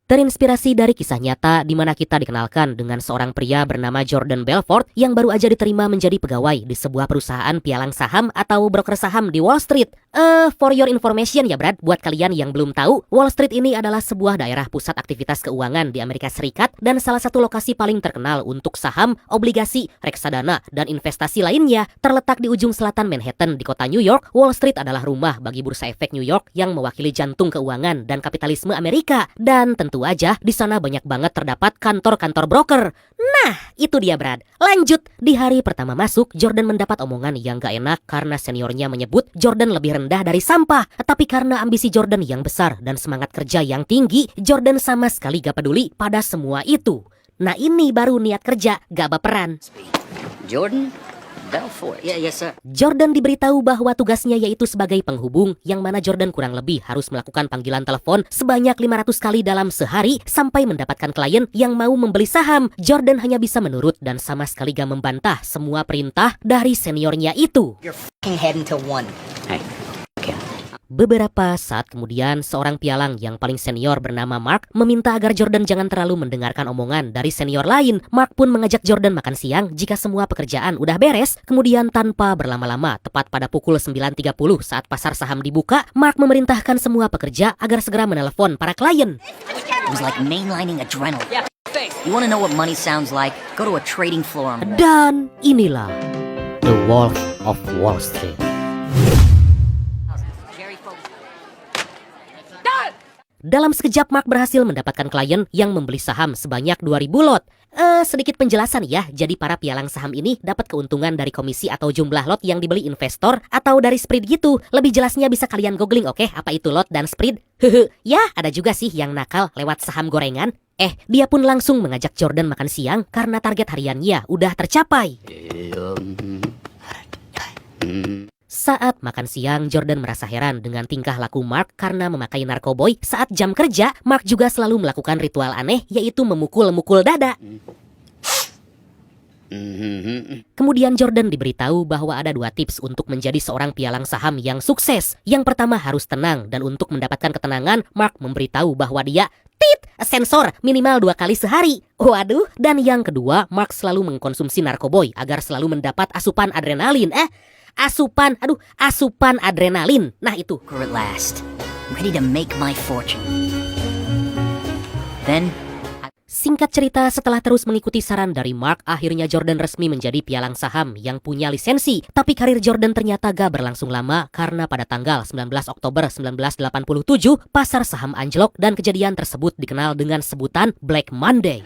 Terinspirasi dari kisah nyata di mana kita dikenalkan dengan seorang pria bernama Jordan Belfort yang baru aja diterima menjadi pegawai di sebuah perusahaan pialang saham atau broker saham di Wall Street. For your information ya Brad, buat kalian yang belum tahu, Wall Street ini adalah sebuah daerah pusat aktivitas keuangan di Amerika Serikat dan salah satu lokasi paling terkenal untuk saham, obligasi, reksadana, dan investasi lainnya. Terletak di ujung selatan Manhattan di kota New York, Wall Street adalah rumah bagi Bursa Efek New York yang mewakili jantung keuangan dan kapitalisme Amerika. Dan tentu aja di sana banyak banget terdapat kantor-kantor broker. Nah, itu dia Brad. Lanjut, di hari pertama masuk, Jordan mendapat omongan yang gak enak karena seniornya menyebut Jordan lebih rendah dari sampah. Tapi karena ambisi Jordan yang besar dan semangat kerja yang tinggi, Jordan sama sekali gak peduli pada semua itu. Nah ini baru niat kerja, gak baperan. Jordan Belfort. Yes, sir. Jordan diberitahu bahwa tugasnya yaitu sebagai penghubung, yang mana Jordan kurang lebih harus melakukan panggilan telepon sebanyak 500 kali dalam sehari sampai mendapatkan klien yang mau membeli saham. Jordan hanya bisa menurut dan sama sekali gak membantah semua perintah dari seniornya itu. You're fucking heading to one. Hey. Beberapa saat kemudian, seorang pialang yang paling senior bernama Mark meminta agar Jordan jangan terlalu mendengarkan omongan dari senior lain. Mark pun mengajak Jordan makan siang jika semua pekerjaan udah beres. Kemudian tanpa berlama-lama, tepat pada pukul 9.30 saat pasar saham dibuka, Mark memerintahkan semua pekerja agar segera menelepon para klien. It was like mainlining adrenaline. You wanna know what money sounds like? Go to a trading floor. Dan inilah The Wolf of Wall Street. Dalam sekejap Mark berhasil mendapatkan klien yang membeli saham sebanyak 2.000 lot. Sedikit penjelasan ya, jadi para pialang saham ini dapat keuntungan dari komisi atau jumlah lot yang dibeli investor atau dari spread gitu. Lebih jelasnya bisa kalian googling, oke? Apa itu lot dan spread? Ya, ada juga sih yang nakal lewat saham gorengan. Dia pun langsung mengajak Jordan makan siang karena target hariannya udah tercapai. Saat makan siang, Jordan merasa heran dengan tingkah laku Mark karena memakai narkoboy. Saat jam kerja, Mark juga selalu melakukan ritual aneh, yaitu memukul-mukul dada. Kemudian Jordan diberitahu bahwa ada 2 tips untuk menjadi seorang pialang saham yang sukses. Yang pertama harus tenang, dan untuk mendapatkan ketenangan, Mark memberitahu bahwa dia sensor minimal 2 kali sehari. Waduh, dan yang kedua, Mark selalu mengkonsumsi narkoboy agar selalu mendapat asupan adrenalin. Asupan adrenalin. Nah itu. At last, ready to make my fortune. Then, singkat cerita, setelah terus mengikuti saran dari Mark, akhirnya Jordan resmi menjadi pialang saham yang punya lisensi. Tapi karir Jordan ternyata gak berlangsung lama karena pada tanggal 19 Oktober 1987, pasar saham anjlok dan kejadian tersebut dikenal dengan sebutan Black Monday.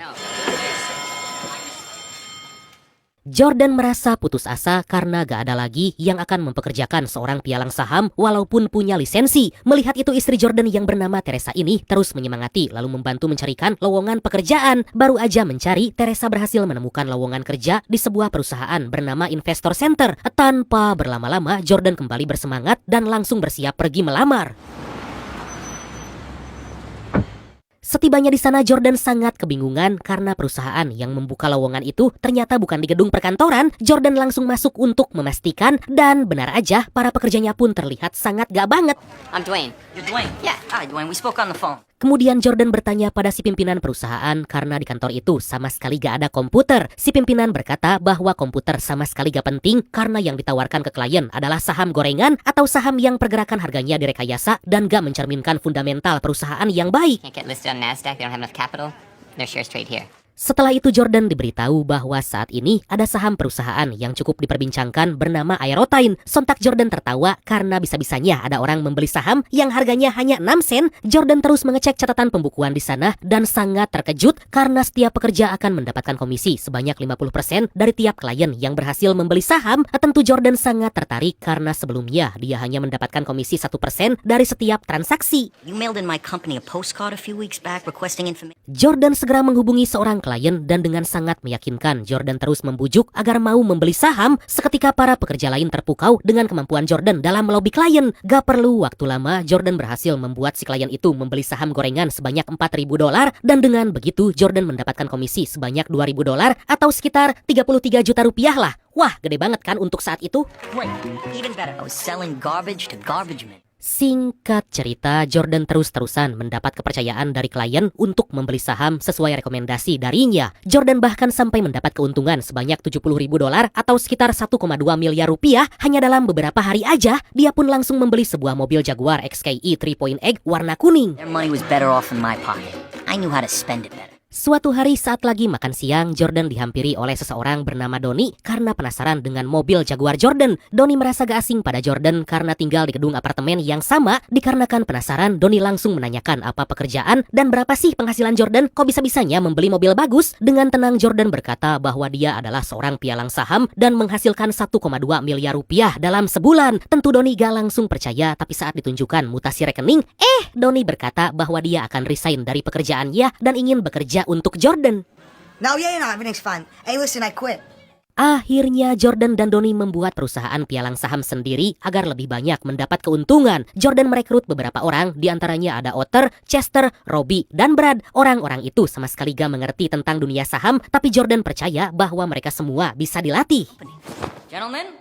Jordan merasa putus asa karena gak ada lagi yang akan mempekerjakan seorang pialang saham walaupun punya lisensi. Melihat itu, istri Jordan yang bernama Teresa ini terus menyemangati lalu membantu mencarikan lowongan pekerjaan. Baru aja mencari, Teresa berhasil menemukan lowongan kerja di sebuah perusahaan bernama Investor Center. Tanpa berlama-lama, Jordan kembali bersemangat dan langsung bersiap pergi melamar. Setibanya di sana, Jordan sangat kebingungan karena perusahaan yang membuka lowongan itu ternyata bukan di gedung perkantoran. Jordan langsung masuk untuk memastikan, dan benar aja para pekerjanya pun terlihat sangat gak banget. I'm Dwayne. You're Dwayne? Yeah. Hi, Dwayne. We spoke on the phone. Kemudian Jordan bertanya pada si pimpinan perusahaan karena di kantor itu sama sekali gak ada komputer. Si pimpinan berkata bahwa komputer sama sekali gak penting karena yang ditawarkan ke klien adalah saham gorengan atau saham yang pergerakan harganya direkayasa dan gak mencerminkan fundamental perusahaan yang baik. Can't get listed on Nasdaq, they don't have enough capital. Their shares trade here. Setelah itu Jordan diberitahu bahwa saat ini ada saham perusahaan yang cukup diperbincangkan bernama Aerotyne. Sontak Jordan tertawa karena bisa-bisanya ada orang membeli saham yang harganya hanya 6 sen. Jordan terus mengecek catatan pembukuan di sana dan sangat terkejut karena setiap pekerja akan mendapatkan komisi sebanyak 50% dari tiap klien yang berhasil membeli saham. Tentu Jordan sangat tertarik karena sebelumnya dia hanya mendapatkan komisi 1% dari setiap transaksi. You mailed in my company a postcard a few weeks back requesting information. Jordan segera menghubungi seorang klien dan dengan sangat meyakinkan Jordan terus membujuk agar mau membeli saham. Seketika para pekerja lain terpukau dengan kemampuan Jordan dalam melobi klien. Gak perlu waktu lama, Jordan berhasil membuat si klien itu membeli saham gorengan sebanyak $4.000 dan dengan begitu Jordan mendapatkan komisi sebanyak $2.000 atau sekitar 33 juta rupiah lah. Wah, gede banget kan untuk saat itu? Great. Even better. I was selling garbage to garbage men. Singkat cerita, Jordan terus-terusan mendapat kepercayaan dari klien untuk membeli saham sesuai rekomendasi darinya. Jordan bahkan sampai mendapat keuntungan sebanyak $70.000 atau sekitar 1,2 miliar rupiah hanya dalam beberapa hari aja. Dia pun langsung membeli sebuah mobil Jaguar XKE 3.8 warna kuning. Their money was better off in my pocket. I knew how to spend it better. Suatu hari saat lagi makan siang, Jordan dihampiri oleh seseorang bernama Donnie karena penasaran dengan mobil Jaguar Jordan. Donnie merasa gak asing pada Jordan karena tinggal di gedung apartemen yang sama. Dikarenakan penasaran, Donnie langsung menanyakan apa pekerjaan dan berapa sih penghasilan Jordan, kok bisa-bisanya membeli mobil bagus. Dengan tenang Jordan berkata bahwa dia adalah seorang pialang saham dan menghasilkan 1,2 miliar rupiah dalam sebulan. Tentu Donnie gak langsung percaya, tapi saat ditunjukkan mutasi rekening, Donnie berkata bahwa dia akan resign dari pekerjaannya dan ingin bekerja untuk Jordan. No, yeah, everything's fine. Hey, listen, I quit. Akhirnya Jordan dan Donnie membuat perusahaan pialang saham sendiri agar lebih banyak mendapat keuntungan. Jordan merekrut beberapa orang, diantaranya ada Otter, Chester, Robbie, dan Brad. Orang-orang itu sama sekali gak mengerti tentang dunia saham, tapi Jordan percaya bahwa mereka semua bisa dilatih. Gentlemen,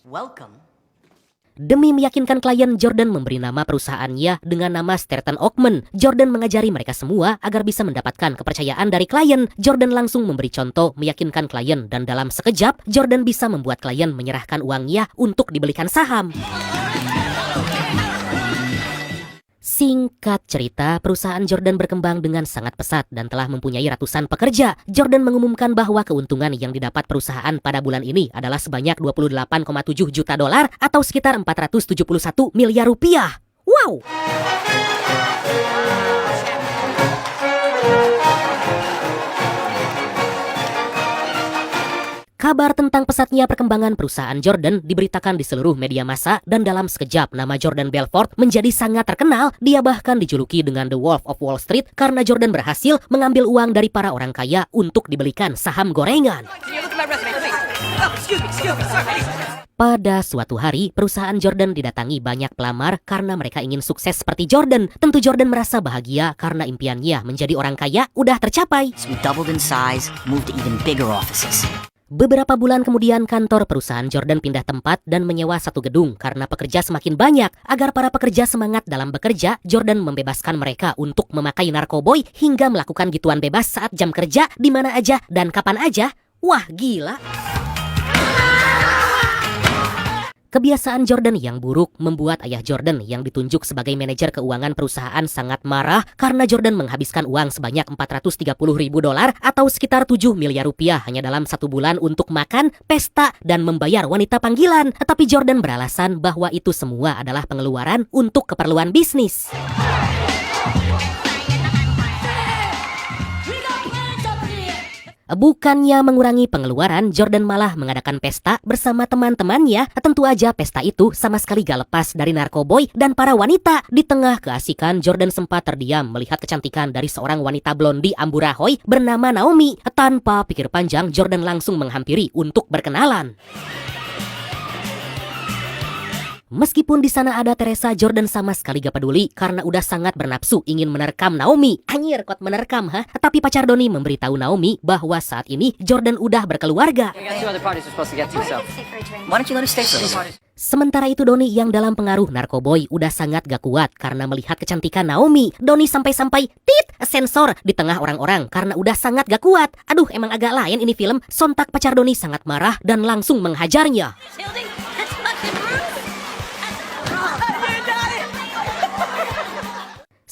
welcome. Demi meyakinkan klien, Jordan memberi nama perusahaannya dengan nama Stratton Oakman. Jordan mengajari mereka semua agar bisa mendapatkan kepercayaan dari klien. Jordan langsung memberi contoh meyakinkan klien dan dalam sekejap, Jordan bisa membuat klien menyerahkan uangnya untuk dibelikan saham. Singkat cerita, perusahaan Jordan berkembang dengan sangat pesat dan telah mempunyai ratusan pekerja. Jordan mengumumkan bahwa keuntungan yang didapat perusahaan pada bulan ini adalah sebanyak $28,7 juta atau sekitar 471 miliar rupiah. Wow! Kabar tentang pesatnya perkembangan perusahaan Jordan diberitakan di seluruh media massa dan dalam sekejap nama Jordan Belfort menjadi sangat terkenal. Dia bahkan dijuluki dengan The Wolf of Wall Street karena Jordan berhasil mengambil uang dari para orang kaya untuk dibelikan saham gorengan. Pada suatu hari, perusahaan Jordan didatangi banyak pelamar karena mereka ingin sukses seperti Jordan. Tentu Jordan merasa bahagia karena impiannya menjadi orang kaya udah tercapai. So we doubled in size, moved to even bigger offices. Beberapa bulan kemudian kantor perusahaan Jordan pindah tempat dan menyewa satu gedung karena pekerja semakin banyak. Agar para pekerja semangat dalam bekerja, Jordan membebaskan mereka untuk memakai narkoboy hingga melakukan gituan bebas saat jam kerja di mana aja dan kapan aja. Wah, gila! Kebiasaan Jordan yang buruk membuat ayah Jordan yang ditunjuk sebagai manajer keuangan perusahaan sangat marah karena Jordan menghabiskan uang sebanyak $430.000 atau sekitar 7 miliar rupiah hanya dalam satu bulan untuk makan, pesta, dan membayar wanita panggilan. Tetapi Jordan beralasan bahwa itu semua adalah pengeluaran untuk keperluan bisnis. Bukannya mengurangi pengeluaran, Jordan malah mengadakan pesta bersama teman-temannya. Tentu aja pesta itu sama sekali gak lepas dari narkoboy dan para wanita. Di tengah keasikan, Jordan sempat terdiam melihat kecantikan dari seorang wanita blondi amburahoy bernama Naomi. Tanpa pikir panjang, Jordan langsung menghampiri untuk berkenalan. Meskipun di sana ada Teresa, Jordan sama sekali gak peduli karena udah sangat bernafsu ingin menerkam Naomi. Anjir, kok menerkam, ha? Tapi pacar Donnie memberitahu Naomi bahwa saat ini Jordan udah berkeluarga. Why don't you let us stay for a little? Sementara itu Donnie yang dalam pengaruh narkoboy udah sangat gak kuat karena melihat kecantikan Naomi. Donnie sampai-sampai sensor di tengah orang-orang karena udah sangat gak kuat. Aduh, emang agak lain ini film. Sontak pacar Donnie sangat marah dan langsung menghajarnya.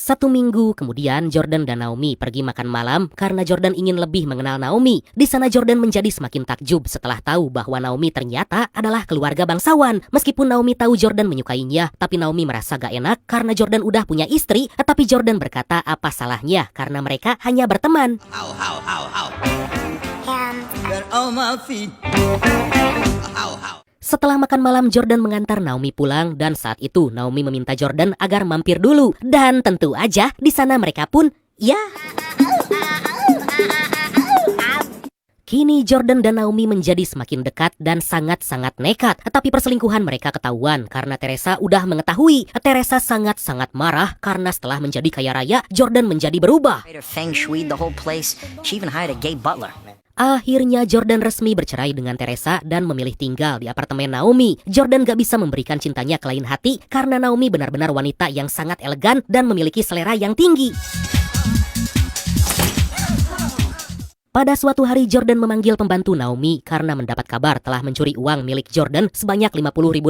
Satu minggu kemudian, Jordan dan Naomi pergi makan malam karena Jordan ingin lebih mengenal Naomi. Di sana Jordan menjadi semakin takjub setelah tahu bahwa Naomi ternyata adalah keluarga bangsawan. Meskipun Naomi tahu Jordan menyukainya, tapi Naomi merasa gak enak karena Jordan udah punya istri. Tapi Jordan berkata apa salahnya karena mereka hanya berteman. Setelah makan malam, Jordan mengantar Naomi pulang dan saat itu Naomi meminta Jordan agar mampir dulu. Dan tentu aja di sana mereka pun Kini Jordan dan Naomi menjadi semakin dekat dan sangat-sangat nekat. Tapi perselingkuhan mereka ketahuan karena Teresa udah mengetahui. Teresa sangat-sangat marah karena setelah menjadi kaya raya, Jordan menjadi berubah. Feng shui the whole place. She even hired a gay butler. Akhirnya Jordan resmi bercerai dengan Teresa dan memilih tinggal di apartemen Naomi. Jordan gak bisa memberikan cintanya ke lain hati karena Naomi benar-benar wanita yang sangat elegan dan memiliki selera yang tinggi. Pada suatu hari Jordan memanggil pembantu Naomi karena mendapat kabar telah mencuri uang milik Jordan sebanyak $50.000.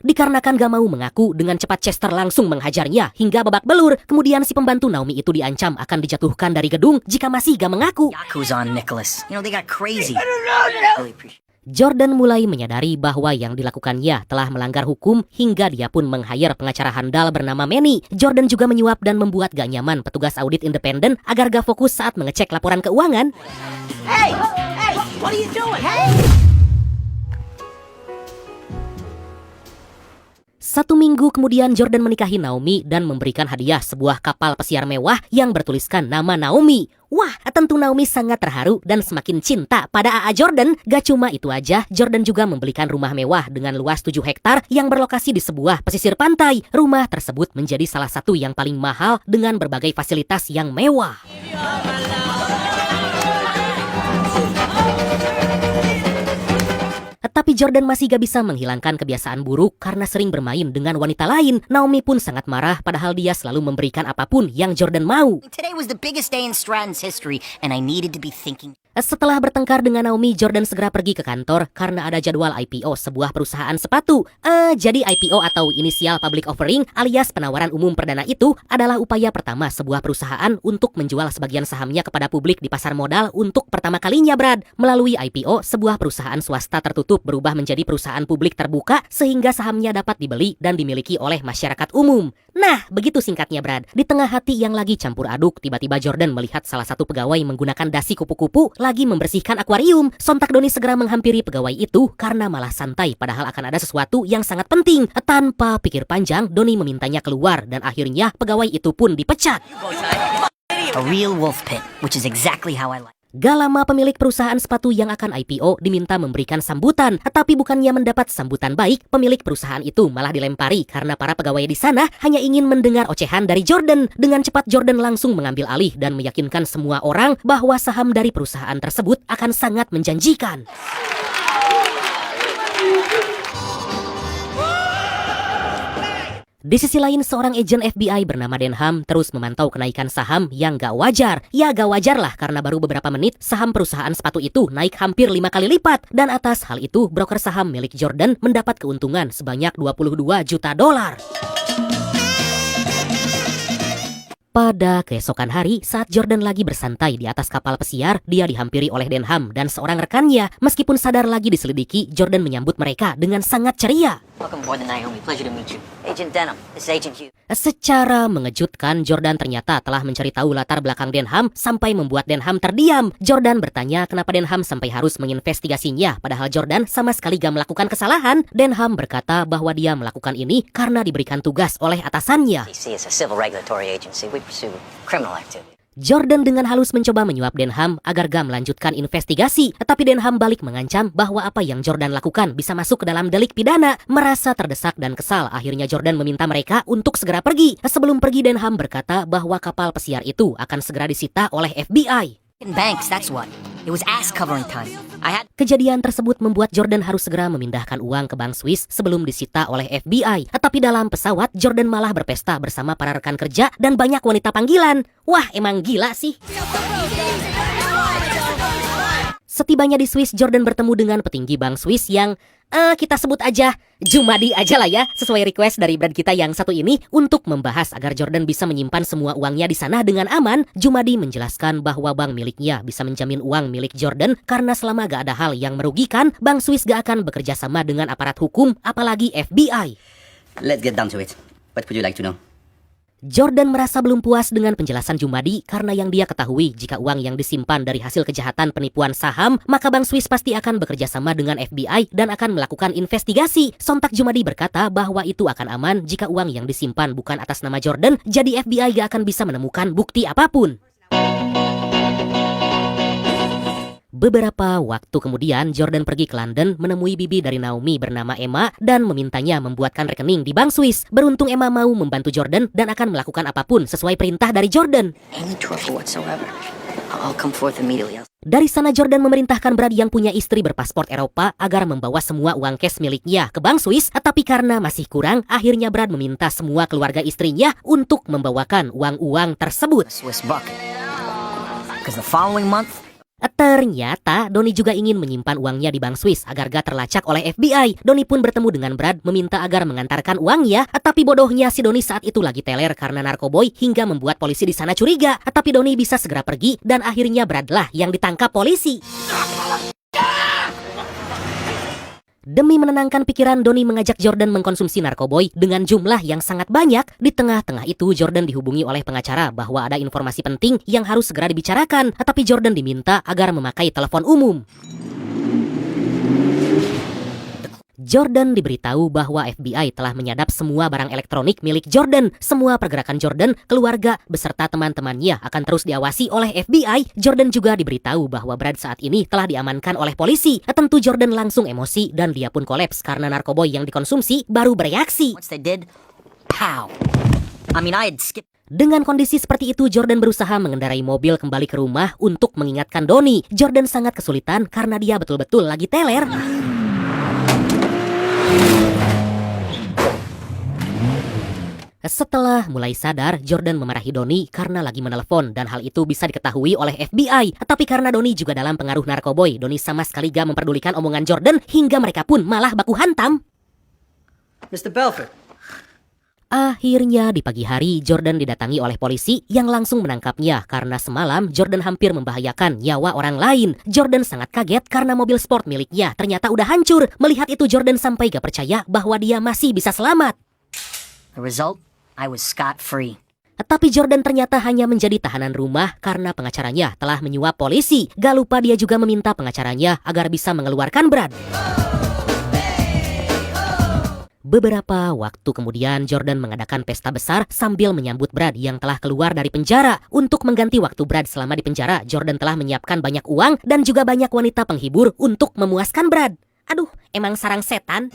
Dikarenakan gak mau mengaku, dengan cepat Chester langsung menghajarnya hingga babak belur. Kemudian si pembantu Naomi itu diancam akan dijatuhkan dari gedung jika masih gak mengaku. Yakuza on Nicholas. You know, they got crazy. Really appreciate. Jordan mulai menyadari bahwa yang dilakukannya telah melanggar hukum hingga dia pun meng-hire pengacara handal bernama Manny. Jordan juga menyuap dan membuat gak nyaman petugas audit independen agar gak fokus saat mengecek laporan keuangan. Hey! Hey! What are you doing? Hey! 1 minggu kemudian Jordan menikahi Naomi dan memberikan hadiah sebuah kapal pesiar mewah yang bertuliskan nama Naomi. Wah, tentu Naomi sangat terharu dan semakin cinta pada AA Jordan. Gak cuma itu aja, Jordan juga membelikan rumah mewah dengan luas 7 hektar yang berlokasi di sebuah pesisir pantai. Rumah tersebut menjadi salah satu yang paling mahal dengan berbagai fasilitas yang mewah. Tapi Jordan masih gak bisa menghilangkan kebiasaan buruk karena sering bermain dengan wanita lain. Naomi pun sangat marah padahal dia selalu memberikan apapun yang Jordan mau. Today was the biggest day in Stratton's history, and I needed to be thinking. Setelah bertengkar dengan Naomi, Jordan segera pergi ke kantor karena ada jadwal IPO sebuah perusahaan sepatu. Jadi IPO atau Initial Public Offering alias penawaran umum perdana itu adalah upaya pertama sebuah perusahaan untuk menjual sebagian sahamnya kepada publik di pasar modal untuk pertama kalinya, Brad. Melalui IPO, sebuah perusahaan swasta tertutup berubah menjadi perusahaan publik terbuka sehingga sahamnya dapat dibeli dan dimiliki oleh masyarakat umum. Nah, begitu singkatnya, Brad. Di tengah hati yang lagi campur aduk, tiba-tiba Jordan melihat salah satu pegawai menggunakan dasi kupu-kupu lagi membersihkan akuarium. Sontak Doni segera menghampiri pegawai itu karena malah santai padahal akan ada sesuatu yang sangat penting. Tanpa pikir panjang, Doni memintanya keluar dan akhirnya pegawai itu pun dipecat. A real wolf pit, which is exactly how I like. Gak lama pemilik perusahaan sepatu yang akan IPO diminta memberikan sambutan. Tapi bukannya mendapat sambutan baik, pemilik perusahaan itu malah dilempari karena para pegawai di sana hanya ingin mendengar ocehan dari Jordan. Dengan cepat Jordan langsung mengambil alih dan meyakinkan semua orang bahwa saham dari perusahaan tersebut akan sangat menjanjikan. Di sisi lain, seorang agen FBI bernama Denham terus memantau kenaikan saham yang gak wajar. Ya gak wajar lah karena baru beberapa menit saham perusahaan sepatu itu naik hampir 5 kali lipat. Dan atas hal itu, broker saham milik Jordan mendapat keuntungan sebanyak $22 juta. Pada keesokan hari, saat Jordan lagi bersantai di atas kapal pesiar, dia dihampiri oleh Denham dan seorang rekannya. Meskipun sadar lagi diselidiki, Jordan menyambut mereka dengan sangat ceria. Welcome aboard the Naomi. Pleasure to meet you. Agent Denham, this is Agent Hughes. Secara mengejutkan, Jordan ternyata telah mencari tahu latar belakang Denham sampai membuat Denham terdiam. Jordan bertanya kenapa Denham sampai harus menginvestigasinya, padahal Jordan sama sekali gak melakukan kesalahan. Denham berkata bahwa dia melakukan ini karena diberikan tugas oleh atasannya. DC is a civil regulatory agency. We pursue criminal activity. Jordan dengan halus mencoba menyuap Denham agar gak melanjutkan investigasi. Tapi Denham balik mengancam bahwa apa yang Jordan lakukan bisa masuk ke dalam delik pidana. Merasa terdesak dan kesal, akhirnya Jordan meminta mereka untuk segera pergi. Sebelum pergi, Denham berkata bahwa kapal pesiar itu akan segera disita oleh FBI. Banks, that's what. It was ass covering time. Kejadian tersebut membuat Jordan harus segera memindahkan uang ke bank Swiss sebelum disita oleh FBI. Tapi dalam pesawat, Jordan malah berpesta bersama para rekan kerja dan banyak wanita panggilan. Wah, emang gila sih. Setibanya di Swiss, Jordan bertemu dengan petinggi bank Swiss yang kita sebut aja Jumadi aja lah ya, sesuai request dari brand kita yang satu ini. Untuk membahas agar Jordan bisa menyimpan semua uangnya di sana dengan aman, Jumadi menjelaskan bahwa bank miliknya bisa menjamin uang milik Jordan karena selama gak ada hal yang merugikan, bank Swiss gak akan bekerja sama dengan aparat hukum, apalagi FBI. Let's get down to it. What would you like to know? Jordan merasa belum puas dengan penjelasan Jumadi karena yang dia ketahui jika uang yang disimpan dari hasil kejahatan penipuan saham, maka Bank Swiss pasti akan bekerja sama dengan FBI dan akan melakukan investigasi. Sontak Jumadi berkata bahwa itu akan aman jika uang yang disimpan bukan atas nama Jordan, jadi FBI gak akan bisa menemukan bukti apapun. Beberapa waktu kemudian, Jordan pergi ke London menemui bibi dari Naomi bernama Emma dan memintanya membuatkan rekening di Bank Swiss. Beruntung Emma mau membantu Jordan dan akan melakukan apapun sesuai perintah dari Jordan. Any trouble whatsoever, I'll come forth immediately. Dari sana Jordan memerintahkan Brad yang punya istri berpaspor Eropa agar membawa semua uang cash miliknya ke bank Swiss, tapi karena masih kurang, akhirnya Brad meminta semua keluarga istrinya untuk membawakan uang-uang tersebut. Swiss buck. Because the following month, Ternyata Donnie juga ingin menyimpan uangnya di bank Swiss agar gak terlacak oleh FBI. Donnie pun bertemu dengan Brad meminta agar mengantarkan uangnya, tapi bodohnya si Donnie saat itu lagi teler karena narkoboy hingga membuat polisi di sana curiga. Tapi Donnie bisa segera pergi dan akhirnya Brad lah yang ditangkap polisi. Demi menenangkan pikiran, Donnie mengajak Jordan mengkonsumsi narkoboy dengan jumlah yang sangat banyak. Di tengah-tengah itu, Jordan dihubungi oleh pengacara bahwa ada informasi penting yang harus segera dibicarakan. Tapi Jordan diminta agar memakai telepon umum. Jordan diberitahu bahwa FBI telah menyadap semua barang elektronik milik Jordan. Semua pergerakan Jordan, keluarga, beserta teman-temannya akan terus diawasi oleh FBI. Jordan juga diberitahu bahwa Brad saat ini telah diamankan oleh polisi. Tentu Jordan langsung emosi dan dia pun kolaps karena narkoboy yang dikonsumsi baru bereaksi. once they did, pow. I mean, I had skipped. Dengan kondisi seperti itu, Jordan berusaha mengendarai mobil kembali ke rumah untuk mengingatkan Donnie. Jordan sangat kesulitan karena dia betul-betul lagi teler. Setelah mulai sadar, Jordan memarahi Donnie karena lagi menelpon dan hal itu bisa diketahui oleh FBI. Tapi karena Donnie juga dalam pengaruh narkoboy, Donnie sama sekali gak memperdulikan omongan Jordan hingga mereka pun malah baku hantam. Mr. Belfort. Akhirnya di pagi hari, Jordan didatangi oleh polisi yang langsung menangkapnya karena semalam Jordan hampir membahayakan nyawa orang lain. Jordan sangat kaget karena mobil sport miliknya ternyata udah hancur. Melihat itu Jordan sampai gak percaya bahwa dia masih bisa selamat. The result, I was scot-free. Tapi Jordan ternyata hanya menjadi tahanan rumah karena pengacaranya telah menyuap polisi. Gak lupa dia juga meminta pengacaranya agar bisa mengeluarkan Brad. Beberapa waktu kemudian Jordan mengadakan pesta besar sambil menyambut Brad yang telah keluar dari penjara. Untuk mengganti waktu Brad selama di penjara, Jordan telah menyiapkan banyak uang dan juga banyak wanita penghibur untuk memuaskan Brad. Aduh, emang sarang setan.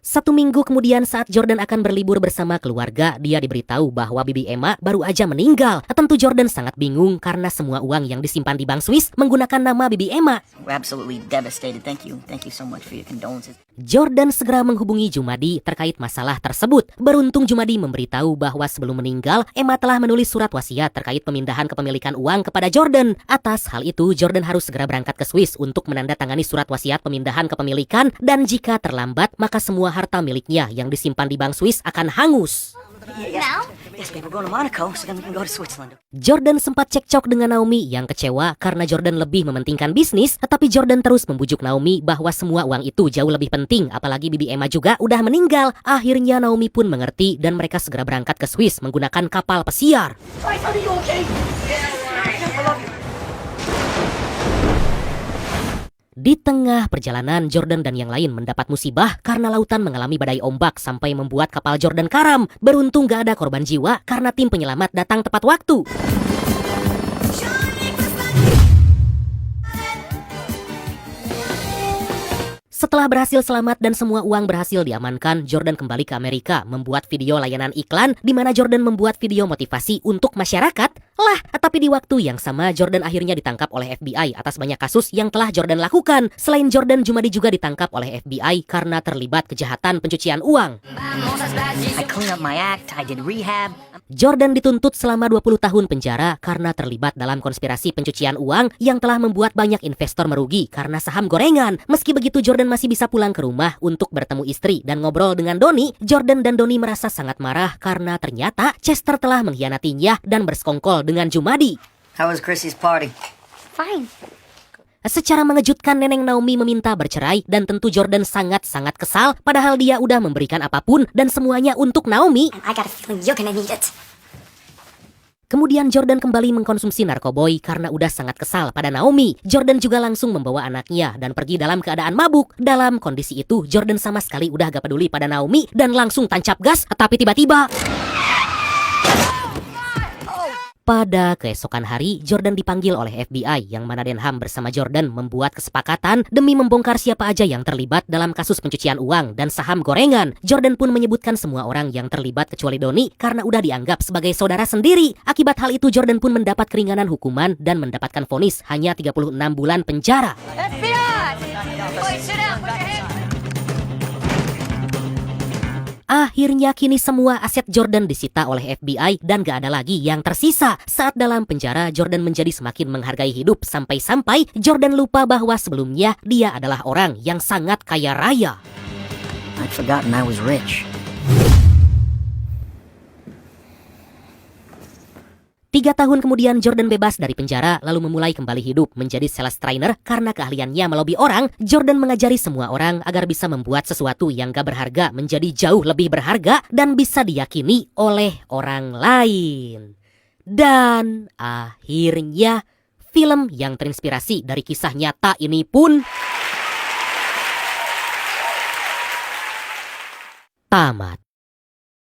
1 minggu kemudian saat Jordan akan berlibur bersama keluarga, dia diberitahu bahwa Bibi Emma baru aja meninggal. Tentu Jordan sangat bingung karena semua uang yang disimpan di bank Swiss menggunakan nama Bibi Emma. We're absolutely devastated. Thank you so much for your condolences. Jordan segera menghubungi Jumadi terkait masalah tersebut. Beruntung Jumadi memberitahu bahwa sebelum meninggal, Emma telah menulis surat wasiat terkait pemindahan kepemilikan uang kepada Jordan. Atas hal itu, Jordan harus segera berangkat ke Swiss untuk menandatangani surat wasiat pemindahan kepemilikan dan jika terlambat, maka semua harta miliknya yang disimpan di bank Swiss akan hangus. Yes, babe, we're going to Monaco, so then we can go to Switzerland. Jordan sempat cekcok dengan Naomi yang kecewa karena Jordan lebih mementingkan bisnis, tetapi Jordan terus membujuk Naomi bahwa semua uang itu jauh lebih penting, apalagi Bibi Emma juga udah meninggal. Akhirnya Naomi pun mengerti dan mereka segera berangkat ke Swiss menggunakan kapal pesiar. Di tengah perjalanan, Jordan dan yang lain mendapat musibah karena lautan mengalami badai ombak sampai membuat kapal Jordan karam. Beruntung gak ada korban jiwa karena tim penyelamat datang tepat waktu. Setelah berhasil selamat dan semua uang berhasil diamankan, Jordan kembali ke Amerika membuat video layanan iklan di mana Jordan membuat video motivasi untuk masyarakat. Lah, tapi di waktu yang sama Jordan akhirnya ditangkap oleh FBI atas banyak kasus yang telah Jordan lakukan. Selain Jordan, Jumadi juga ditangkap oleh FBI karena terlibat kejahatan pencucian uang. I cleaned up my act, I did rehab. Jordan dituntut selama 20 tahun penjara karena terlibat dalam konspirasi pencucian uang yang telah membuat banyak investor merugi karena saham gorengan. Meski begitu, Jordan masih bisa pulang ke rumah untuk bertemu istri dan ngobrol dengan Donnie. Jordan dan Donnie merasa sangat marah karena ternyata Chester telah mengkhianatinya dan bersekongkol dengan Jumadi. How was Chrissy's party? Fine. Secara mengejutkan, Neneng Naomi meminta bercerai dan tentu Jordan sangat-sangat kesal padahal dia udah memberikan apapun dan semuanya untuk Naomi. I got a feeling you're gonna need it. Kemudian Jordan kembali mengkonsumsi narkoboy karena udah sangat kesal pada Naomi. Jordan juga langsung membawa anaknya dan pergi dalam keadaan mabuk. Dalam kondisi itu, Jordan sama sekali udah gak peduli pada Naomi dan langsung tancap gas. Tapi tiba-tiba Pada keesokan hari, Jordan dipanggil oleh FBI yang mana Denham bersama Jordan membuat kesepakatan demi membongkar siapa aja yang terlibat dalam kasus pencucian uang dan saham gorengan. Jordan pun menyebutkan semua orang yang terlibat kecuali Donnie karena udah dianggap sebagai saudara sendiri. Akibat hal itu, Jordan pun mendapat keringanan hukuman dan mendapatkan vonis hanya 36 bulan penjara. Akhirnya kini semua aset Jordan disita oleh FBI dan gak ada lagi yang tersisa. Saat dalam penjara, Jordan menjadi semakin menghargai hidup sampai-sampai Jordan lupa bahwa sebelumnya dia adalah orang yang sangat kaya raya. I'd forgotten I was rich. 3 tahun kemudian Jordan bebas dari penjara lalu memulai kembali hidup menjadi sales trainer. Karena keahliannya melobi orang, Jordan mengajari semua orang agar bisa membuat sesuatu yang gak berharga menjadi jauh lebih berharga dan bisa diyakini oleh orang lain. Dan akhirnya film yang terinspirasi dari kisah nyata ini pun tamat.